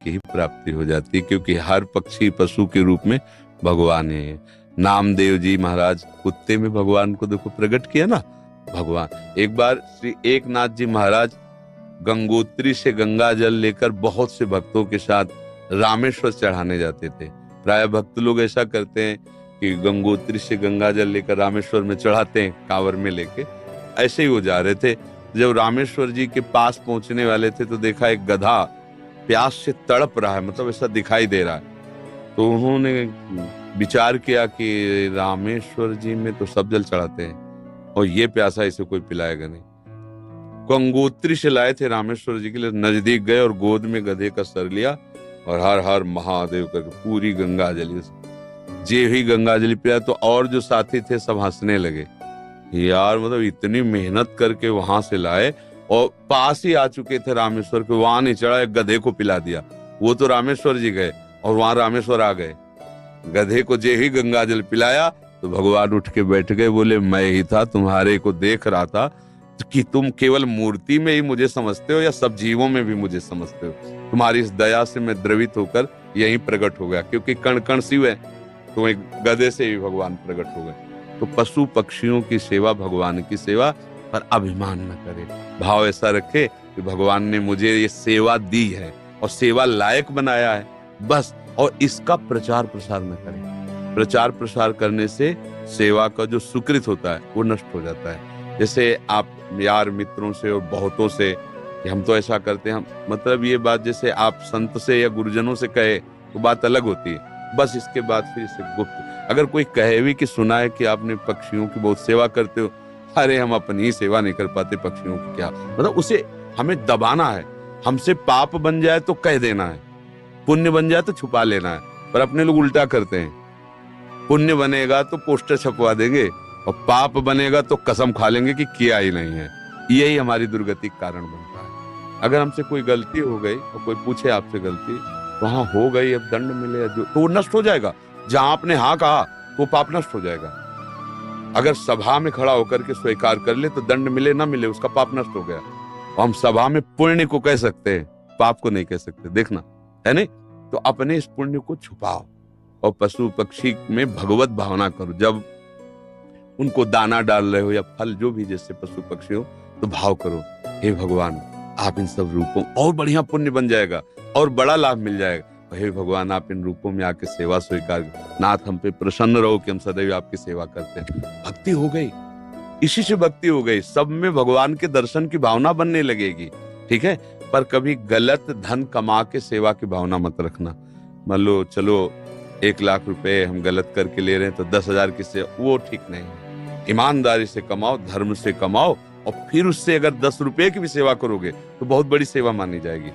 की ही प्राप्ति हो जाती है, क्योंकि हर पक्षी पशु के रूप में भगवान है। नामदेव जी महाराज कुत्ते में भगवान को देखो प्रकट किया ना भगवान। एक बार श्री एकनाथ जी महाराज गंगोत्री से गंगा जल लेकर बहुत से भक्तों के साथ रामेश्वर चढ़ाने जाते थे। प्राय भक्त लोग ऐसा करते हैं कि गंगोत्री से गंगा जल लेकर रामेश्वर में चढ़ाते हैं कांवर में लेके। ऐसे ही वो जा रहे थे। जब रामेश्वर जी के पास पहुंचने वाले थे तो देखा एक गधा प्यास से तड़प रहा है, मतलब ऐसा दिखाई दे रहा है। तो उन्होंने विचार किया कि रामेश्वर जी में तो सब जल चढ़ाते हैं और ये प्यासा इसे कोई पिलाएगा नहीं। गंगोत्री से लाए थे रामेश्वर जी के लिए, नजदीक गए और गोद में गधे का सर लिया और हर हर महादेव करके पूरी गंगा जली। जे ही गंगा जली पिया तो और जो साथी थे सब हंसने लगे, यार मतलब इतनी मेहनत करके वहां से लाए और पास ही आ चुके थे रामेश्वर के, वहां नहीं चढ़ा, एक गधे को पिला दिया। वो तो रामेश्वर जी गए और वहां रामेश्वर आ गए। गधे को जे ही गंगा जल पिलाया तो भगवान उठ के बैठ गए, बोले मैं ही था, तुम्हारे को देख रहा था कि तुम केवल मूर्ति में ही मुझे समझते हो या सब जीवों में भी मुझे समझते हो। तुम्हारी इस दया से मैं द्रवित होकर यहीं प्रकट हो गया, क्योंकि कण कण शिव है, तो एक गधे से ही भगवान प्रकट हो गए। तो पशु पक्षियों की सेवा भगवान की सेवा, पर अभिमान न करे, भाव ऐसा रखे कि भगवान ने मुझे ये सेवा दी है और सेवा लायक बनाया है बस, और इसका प्रचार प्रसार न करे। प्रचार प्रसार करने से सेवा का जो सुकृत होता है वो नष्ट हो जाता है। जैसे आप यार मित्रों से और बहुतों से कि हम तो ऐसा करते हैं, मतलब ये बात जैसे आप संत से या गुरुजनों से कहे तो बात अलग होती है, बस इसके बाद फिर इसे गुप्त। अगर कोई कहे भी कि सुना है कि आपने पक्षियों की बहुत सेवा करते हो, अरे हम अपनी ही सेवा नहीं कर पाते, पक्षियों की क्या, मतलब उसे हमें दबाना है। हमसे पाप बन जाए तो कह देना है, पुण्य बन जाए तो छुपा लेना है, पर अपने लोग उल्टा करते हैं। पुण्य बनेगा तो पोस्टर छपवा देंगे और पाप बनेगा तो कसम खा लेंगे कि किया ही नहीं है। यही हमारी दुर्गति का कारण बनता है। अगर हमसे कोई गलती हो गई और कोई पूछे आपसे गलती, वहां हो गई, अब दंड मिले जो तो वो नष्ट हो जाएगा। जहां आपने हाँ कहा तो पाप नष्ट हो जाएगा। अगर सभा में खड़ा होकर के स्वीकार कर ले तो दंड मिले ना मिले उसका पाप नष्ट हो गया। और हम सभा में पुण्य को कह सकते हैं, पाप को नहीं कह सकते, देखना है नहीं। तो अपने इस पुण्य को छुपाओ और पशु पक्षी में भगवत भावना करो। जब उनको दाना डाल रहे हो या फल जो भी जैसे पशु पक्षी हो, तो भाव करो, हे भगवान आप इन सब रूपों, और बढ़िया पुण्य बन जाएगा और बड़ा लाभ मिल जाएगा। हे भगवान आप इन रूपों में आके सेवा स्वीकार, नाथ हम पे प्रसन्न रहो कि हम सदैव आपकी सेवा करते हैं। भक्ति हो गई, इसी से भक्ति हो गई। सब में भगवान के दर्शन की भावना बनने लगेगी, ठीक है। पर कभी गलत धन कमा के सेवा की भावना मत रखना। मान लो चलो 1 लाख रुपए हम गलत करके ले रहे हैं तो 10,000 की सेवा, वो ठीक नहीं है। ईमानदारी से कमाओ, धर्म से कमाओ, और फिर उससे अगर 10 रुपए की भी सेवा करोगे तो बहुत बड़ी सेवा मानी जाएगी।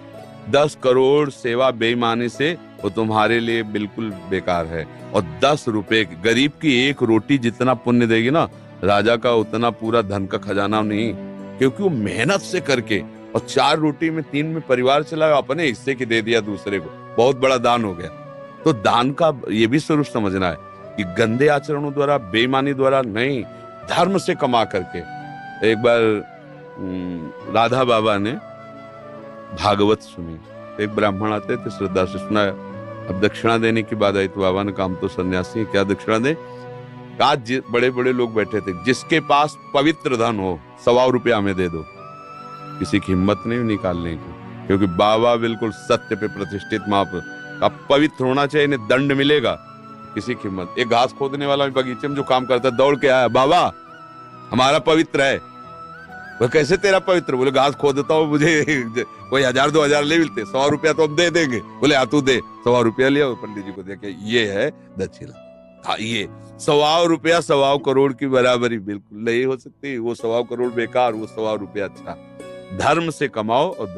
10 करोड़ सेवा बेईमानी से वो तुम्हारे लिए बिल्कुल बेकार है। और 10 रुपए गरीब की एक रोटी जितना पुण्य देगी ना, राजा का उतना पूरा धन का खजाना नहीं, क्योंकि वो मेहनत से करके, और 4 रोटी में 3 में परिवार चलाया, अपने हिस्से की दे दिया दूसरे को, बहुत बड़ा दान हो गया। तो दान का ये भी स्वरूप समझना है कि गंदे आचरणों द्वारा, बेईमानी द्वारा नहीं, धर्म से कमा करके। एक बार राधा बाबा ने भागवत सुनी, एक ब्राह्मण आते थे, श्रद्धा से सुनाया। अब दक्षिणा देने की बात आई तो बाबा ने कहा हम तो सन्यासी हैं, क्या दक्षिणा दें। आज बड़े बड़े लोग बैठे थे, जिसके पास पवित्र धन हो 125 रुपया हमें दे दो। किसी की हिम्मत नहीं निकालने की, क्योंकि बाबा बिल्कुल सत्य पे प्रतिष्ठित महापुरुष। अब पवित्र होना चाहिए, इन्हें दंड मिलेगा। किसी की हिम्मत, एक घास खोदने वाला बगीचे में जो काम करता है दौड़ के आया, बाबा हमारा पवित्र है। वह कैसे तेरा पवित्र? बोले घास खोदता हूँ, मुझे कोई 1000-2000 ले मिलते, 100 रुपया तो हम दे देंगे। बोले हाँ तू दे। 100 रुपया लिया, पंडित जी को देखे, ये है दक्षिणा। हाँ ये 125 रुपया 125 करोड़ की बराबरी बिल्कुल नहीं हो सकती। वो 125 करोड़ बेकार, वो 125 रुपया अच्छा। धर्म से कमाओ और